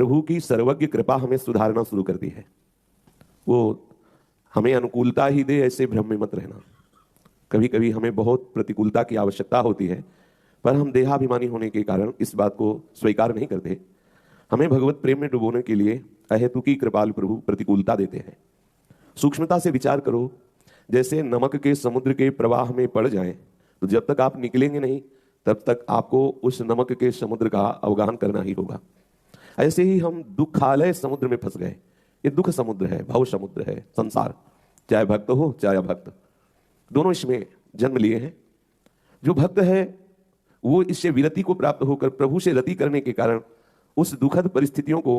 प्रभु की सर्वज्ञ कृपा हमें सुधारना शुरू करती है। वो हमें अनुकूलता ही दे ऐसे भ्रम में मत रहना। कभी कभी हमें बहुत प्रतिकूलता की आवश्यकता होती है, पर हम देहाभिमानी होने के कारण इस बात को स्वीकार नहीं करते। हमें भगवत प्रेम में डुबोने के लिए अहेतुकी कृपालु प्रभु प्रतिकूलता देते हैं। सूक्ष्मता से विचार करो, जैसे नमक के समुद्र के प्रवाह में पड़ जाएं, तो जब तक आप निकलेंगे नहीं तब तक आपको उस नमक के समुद्र का अवगाहन करना ही होगा। ऐसे ही हम दुखालय समुद्र में फंस गए। ये दुख समुद्र है, भव समुद्र है संसार, चाहे भक्त हो चाहे अभक्त, दोनों इसमें जन्म लिए हैं। जो भक्त है वो इससे विरति को प्राप्त होकर प्रभु से रति करने के कारण उस दुखद परिस्थितियों को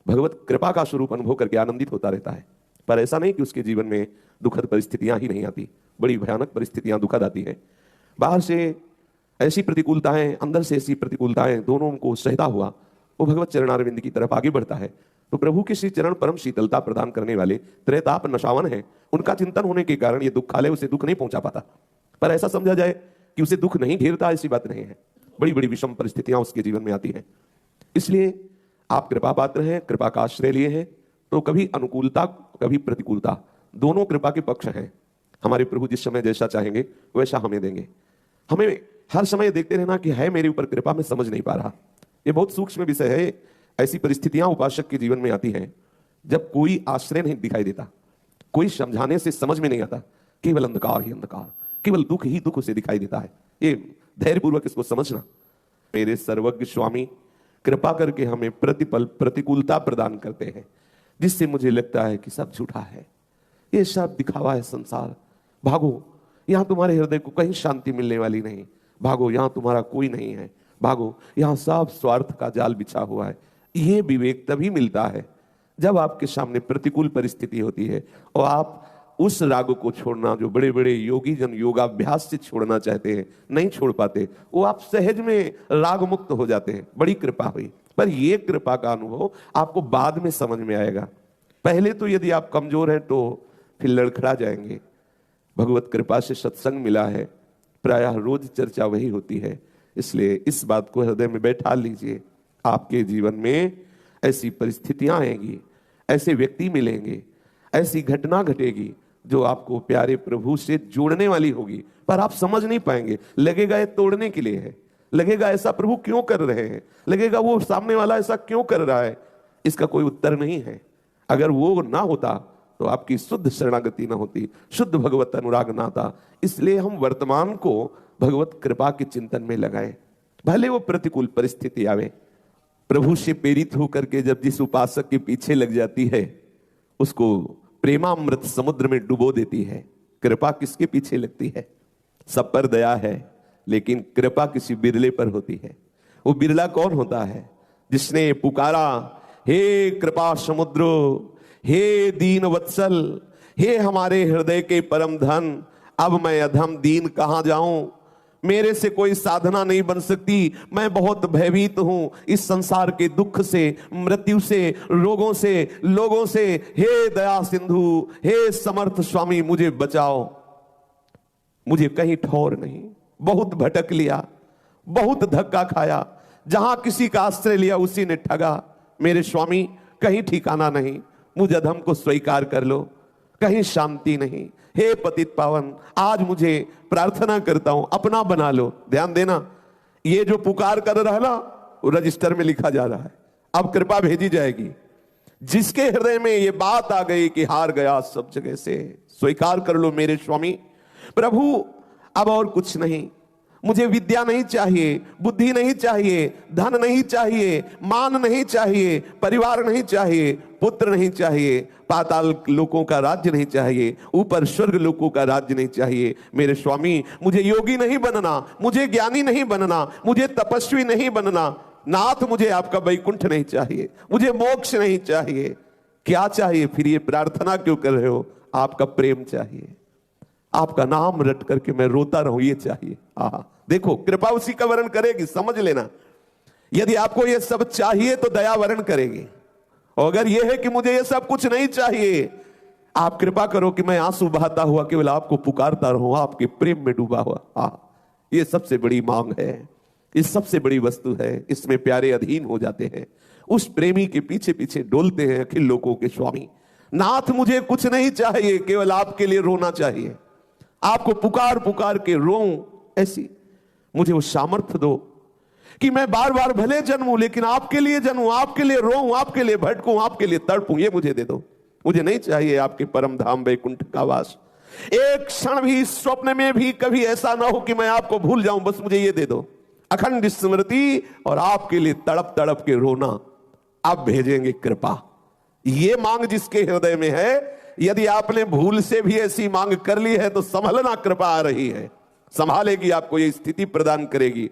भगवत कृपा का स्वरूप अनुभव करके आनंदित होता रहता है। पर ऐसा नहीं कि उसके जीवन में दुखद परिस्थितियां ही नहीं आती, बड़ी भयानक परिस्थितियां दुखद आती हैं। बाहर से ऐसी प्रतिकूलताएं, अंदर से ऐसी प्रतिकूलताएं, दोनों को सहता हुआ वो भगवत चरणारविंद की तरफ आगे बढ़ता है। तो प्रभु के श्री चरण परम शीतलता प्रदान करने वाले त्रैताप नशावन है, उनका चिंतन होने के कारण ये दुखालय उसे दुख नहीं पहुंचा पाता। पर ऐसा समझा जाए कि उसे दुख नहीं घेरता, ऐसी बात नहीं है। बड़ी बड़ी विषम परिस्थितियां उसके जीवन में आती हैं। इसलिए आप कृपा पात्र हैं, कृपा का आश्रय लिए हैं, तो कभी अनुकूलता कभी प्रतिकूलता, दोनों कृपा के पक्ष हैं। हमारे प्रभु जिस समय जैसा चाहेंगे वैसा हमें देंगे। हमें हर समय देखते रहना कि है मेरे ऊपर कृपा, मैं समझ नहीं पा रहा। ये बहुत सूक्ष्म विषय है। ऐसी परिस्थितियां उपासक के जीवन में आती हैं जब कोई आश्रय नहीं दिखाई देता, कोई समझाने से समझ में नहीं आता, केवल अंधकार ही अंधकार, केवल दुख ही दुख उसे दिखाई देता है। ये धैर्यपूर्वक इसको समझना। मेरे सर्वज्ञ स्वामी कृपा करके हमें प्रतिपल प्रतिकूलता प्रदान करते हैं, जिससे मुझे लगता है कि सब झूठा है, ये सब दिखावा है संसार। भागो, यहां तुम्हारे हृदय को कहीं शांति मिलने वाली नहीं। भागो, यहां तुम्हारा कोई नहीं है। भागो, यहां सब स्वार्थ का जाल बिछा हुआ है। ये विवेक तभी मिलता है जब आपके सामने प्रतिकूल परिस्थिति होती है और आप उस राग को छोड़ना, जो बड़े बड़े योगी जन योगाभ्यास से छोड़ना चाहते हैं, नहीं छोड़ पाते, वो आप सहज में राग मुक्त हो जाते हैं। बड़ी कृपा हुई। पर ये कृपा का अनुभव आपको बाद में समझ में आएगा। पहले तो यदि आप कमजोर हैं तो फिर लड़खड़ा जाएंगे। भगवत कृपा से सत्संग मिला है, प्रायः रोज चर्चा वही होती है। इसलिए इस बात को हृदय में बैठा लीजिए। आपके जीवन में ऐसी परिस्थितियां आएंगी, ऐसे व्यक्ति मिलेंगे, ऐसी घटना घटेगी जो आपको प्यारे प्रभु से जोड़ने वाली होगी, पर आप समझ नहीं पाएंगे। लगेगा ये तोड़ने के लिए है, लगेगा ऐसा प्रभु क्यों कर रहे हैं, लगेगा वो सामने वाला ऐसा क्यों कर रहा है। इसका कोई उत्तर नहीं है। अगर वो ना होता तो आपकी शुद्ध शरणागति ना होती, शुद्ध भगवत अनुराग ना था। इसलिए हम वर्तमान को भगवत कृपा के चिंतन में लगाएं। भले वो प्रतिकूल परिस्थिति आवे, प्रभु से प्रेरित होकर के जब जिस उपासक के पीछे लग जाती है उसको प्रेमामृत समुद्र में डुबो देती है। कृपा किसके पीछे लगती है? सब पर दया है, लेकिन कृपा किसी बिरले पर होती है। वो बिरला कौन होता है? जिसने पुकारा, हे कृपा समुद्र, हे दीन वत्सल, हे हमारे हृदय के परम धन, अब मैं अधम दीन कहां जाऊं, मेरे से कोई साधना नहीं बन सकती, मैं बहुत भयभीत हूं इस संसार के दुख से, मृत्यु से, रोगों से, लोगों से। हे दया सिंधु, हे समर्थ स्वामी, मुझे बचाओ। मुझे कहीं ठौर नहीं, बहुत भटक लिया, बहुत धक्का खाया, जहां किसी का आश्रय लिया उसी ने ठगा। मेरे स्वामी कहीं ठिकाना नहीं, मुझ अधम को स्वीकार कर लो, कहीं शांति नहीं। हे पतित पावन, आज मुझे प्रार्थना करता हूं, अपना बना लो। ध्यान देना, ये जो पुकार कर रहा है ना, वो रजिस्टर में लिखा जा रहा है। अब कृपा भेजी जाएगी। जिसके हृदय में ये बात आ गई कि हार गया सब जगह से, स्वीकार कर लो मेरे स्वामी। प्रभु अब और कुछ नहीं, मुझे विद्या नहीं चाहिए, बुद्धि नहीं चाहिए, धन नहीं चाहिए, मान नहीं चाहिए, परिवार नहीं चाहिए, पुत्र नहीं चाहिए, पाताल लोकों का राज्य नहीं चाहिए, ऊपर स्वर्ग लोकों का राज्य नहीं चाहिए। मेरे स्वामी, मुझे योगी नहीं बनना, मुझे ज्ञानी नहीं बनना, मुझे तपस्वी नहीं बनना। नाथ, मुझे आपका वैकुंठ नहीं चाहिए, मुझे मोक्ष नहीं चाहिए। क्या चाहिए फिर? ये प्रार्थना क्यों कर रहे हो? आपका प्रेम चाहिए, आपका नाम रट करके मैं रोता रहूं, ये चाहिए। देखो, कृपा उसी का वर्ण करेगी, समझ लेना। यदि आपको ये सब चाहिए तो दया वर्ण करेगी, और अगर ये है कि मुझे ये सब कुछ नहीं चाहिए, आप कृपा करो कि मैं आंसू बहाता हुआ केवल आपको पुकारता रहूं, आपके प्रेम में डूबा हुआ। ये सबसे बड़ी मांग है, ये सबसे बड़ी वस्तु है। इसमें प्यारे अधीन हो जाते हैं। उस प्रेमी के पीछे पीछे डोलते हैं अखिल लोकों के स्वामी। नाथ मुझे कुछ नहीं चाहिए, केवल आपके लिए रोना चाहिए। आपको पुकार पुकार के रोऊं, ऐसी मुझे वो सामर्थ्य दो कि मैं बार बार भले जन्मूं लेकिन आपके लिए जन्मूं, आपके लिए रोऊं, आपके लिए भटकूं, आपके लिए तड़पूं। ये मुझे दे दो। मुझे नहीं चाहिए आपके परम धाम वैकुंठ का वास। एक क्षण भी, स्वप्न में भी कभी ऐसा ना हो कि मैं आपको भूल जाऊं। बस मुझे ये दे दो, अखंड स्मृति और आपके लिए तड़प तड़प के रोना। आप भेजेंगे कृपा। ये मांग जिसके हृदय में है, यदि आपने भूल से भी ऐसी मांग कर ली है तो संभलना, कृपा आ रही है, संभालेगी, आपको ये स्थिति प्रदान करेगी,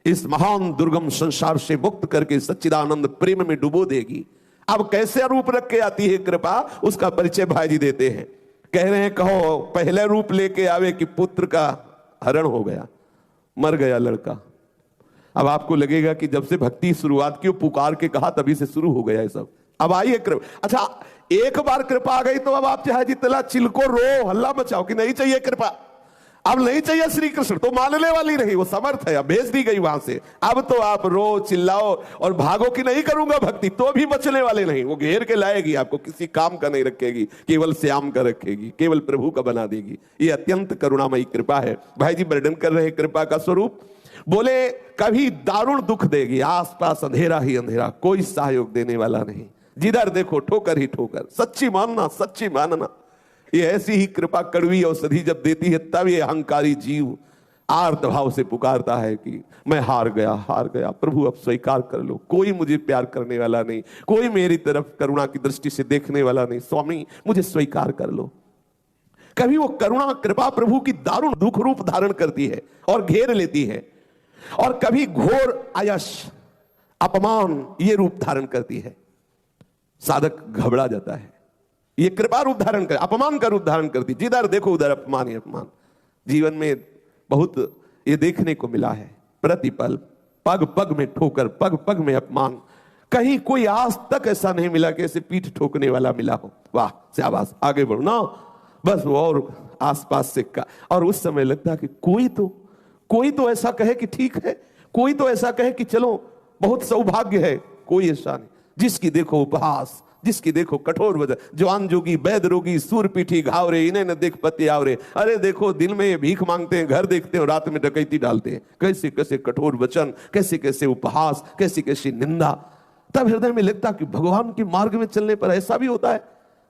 इस महान दुर्गम संसार से मुक्त करके सच्चिदानंद प्रेम में डुबो देगी। अब कैसे रूप रख के आती है कृपा, उसका परिचय भाई जी देते हैं। कह रहे हैं कहो पहले रूप लेके आवे कि पुत्र का हरण हो गया, मर गया लड़का। अब आपको लगेगा कि जब से भक्ति शुरुआत की, पुकार के कहा तभी से शुरू हो गया ये सब। अब आइए कृपा। अच्छा, एक बार कृपा आ गई तो अब आप चाहे जितना चिल्को रो, हल्ला मचाओ कि नहीं चाहिए कृपा, अब नहीं चाहिए श्री कृष्ण, तो मानने वाली रही, वो समर्थ है, अब भेज दी गई वहां से। अब तो आप रो चिल्लाओ और भागो कि नहीं करूंगा भक्ति, तो भी बचने वाले नहीं। वो घेर के लाएगी आपको, किसी काम का नहीं रखेगी, केवल श्याम का रखेगी, केवल प्रभु का बना देगी। ये अत्यंत करुणामयी कृपा है। भाई जी वर्णन कर रहे कृपा का स्वरूप। बोले कभी दारुण दुख देगी, आसपास अंधेरा ही अंधेरा, कोई सहयोग देने वाला नहीं, जिधर देखो ठोकर ही ठोकर। सच्ची मानना, सच्ची मानना। ये ऐसी ही कृपा कड़वी औषधि जब देती है, तब ये अहंकारी जीव आर्त भाव से पुकारता है कि मैं हार गया, हार गया, प्रभु अब स्वीकार कर लो। कोई मुझे प्यार करने वाला नहीं, कोई मेरी तरफ करुणा की दृष्टि से देखने वाला नहीं, स्वामी मुझे स्वीकार कर लो। कभी वो करुणा कृपा प्रभु की दारुण दुख रूप धारण करती है और घेर लेती है, और कभी घोर आयश अपमान ये रूप धारण करती है। साधक घबरा जाता है। ये कृपा रूप धारण कर, अपमान का रूप धारण करती, जिधर देखो उधर अपमान ही अपमान। जीवन में बहुत ये देखने को मिला है, प्रतिपल पग पग में ठोकर, पग पग में अपमान। कहीं कोई आज तक ऐसा नहीं मिला कि ऐसे पीठ ठोकने वाला मिला हो। वाह शाबाश, आगे बढ़ो ना, बस वो और आसपास से का। और उस समय लगता है कि कोई तो ऐसा कहे कि ठीक है, कोई तो ऐसा कहे कि चलो बहुत सौभाग्य है। कोई ऐसा नहीं। जिसकी देखो उपहास, जिसकी देखो कठोर वजह, जवान जोगी वैद रोगी सूर पीठी घावरे, इन्हें न देख पति आवरे। अरे देखो दिन में ये भीख मांगते हैं, घर देखते हैं, रात में डकैती डालते हैं। कैसे कैसे कठोर वचन, कैसे कैसे उपहास, कैसी कैसी निंदा। तब हृदय में लगता कि भगवान के मार्ग में चलने पर ऐसा भी होता है,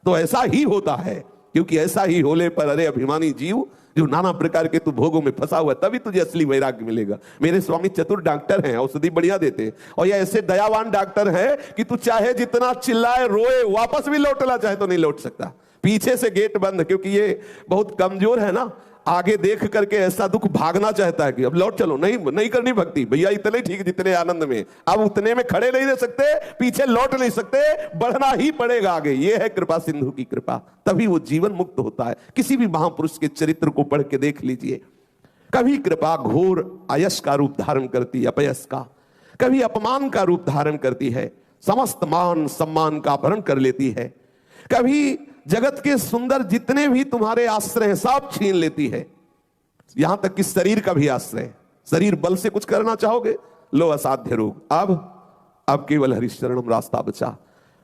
तो ऐसा ही होता है। क्योंकि ऐसा ही होने पर, अरे अभिमानी जीव जो नाना प्रकार के तू भोगों में फंसा हुआ, तभी तुझे असली वैराग्य miलेगा। मेरे स्वामी चतुर डॉक्टर हैं, औषधि बढ़िया देते हैं, और ये ऐसे दयावान डॉक्टर हैं कि तू चाहे जितना चिल्लाए रोए, वापस भी लौटना चाहे तो नहीं लौट सकता। पीछे से गेट बंद, क्योंकि ये बहुत कमजोर है ना, आगे देख करके ऐसा दुख भागना चाहता है कि अब लौट चलो, नहीं करनी भक्ति भैया, इतने ठीक जितने आनंद में, अब उतने में खड़े नहीं रह सकते, पीछे लौट नहीं सकते, बढ़ना ही पड़ेगा आगे। ये है कृपा सिंधु की कृपा, तभी वो जीवन मुक्त होता है। किसी भी महापुरुष के चरित्र को पढ़ के देख लीजिए। कभी कृपा घोर आयश का रूप धारण करती है, अपयश का, कभी अपमान का रूप धारण करती है, समस्त मान सम्मान का अपहरण कर लेती है। कभी जगत के सुंदर जितने भी तुम्हारे आश्रय हैं सब छीन लेती है, यहां तक कि शरीर का भी आश्रय। शरीर बल से कुछ करना चाहोगे, लो असाध्य रोग, अब केवल हरिशरणम रास्ता बचा।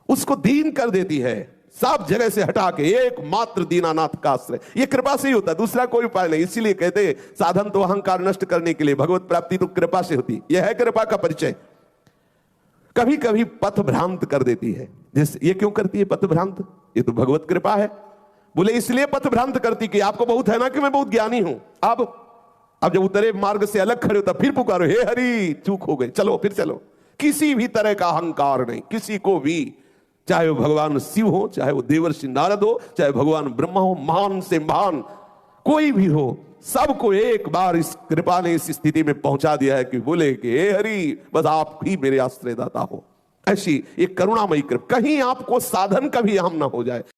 उसको दीन कर देती है, सब जगह से हटा के एकमात्र दीनानाथ का आश्रय। ये कृपा से ही होता है, दूसरा कोई उपाय नहीं। इसीलिए कहते हैं साधन तो अहंकार नष्ट करने के लिए, भगवत प्राप्ति तो कृपा से होती। यह है कृपा का परिचय। कभी कभी पथ भ्रांत कर देती है। जैसे ये क्यों करती है पथ भ्रांत, ये तो भगवत कृपा है। बोले इसलिए पथ भ्रांत करती कि आपको बहुत है ना कि मैं बहुत ज्ञानी हूं। अब जब उतरे मार्ग से अलग खड़े होता, फिर पुकारो हे हरि, चूक हो गई, चलो फिर चलो। किसी भी तरह का अहंकार नहीं, किसी को भी, चाहे वो भगवान शिव हो, चाहे वो देवर्षि नारद हो, चाहे भगवान ब्रह्मा हो, महान से महान कोई भी हो, सबको एक बार इस कृपा ने इस स्थिति में पहुंचा दिया है कि बोले कि हे हरि, बस आप ही मेरे आश्रयदाता हो। ऐसी एक करुणामयी कृपा, कहीं आपको साधन का भी हम ना हो जाए।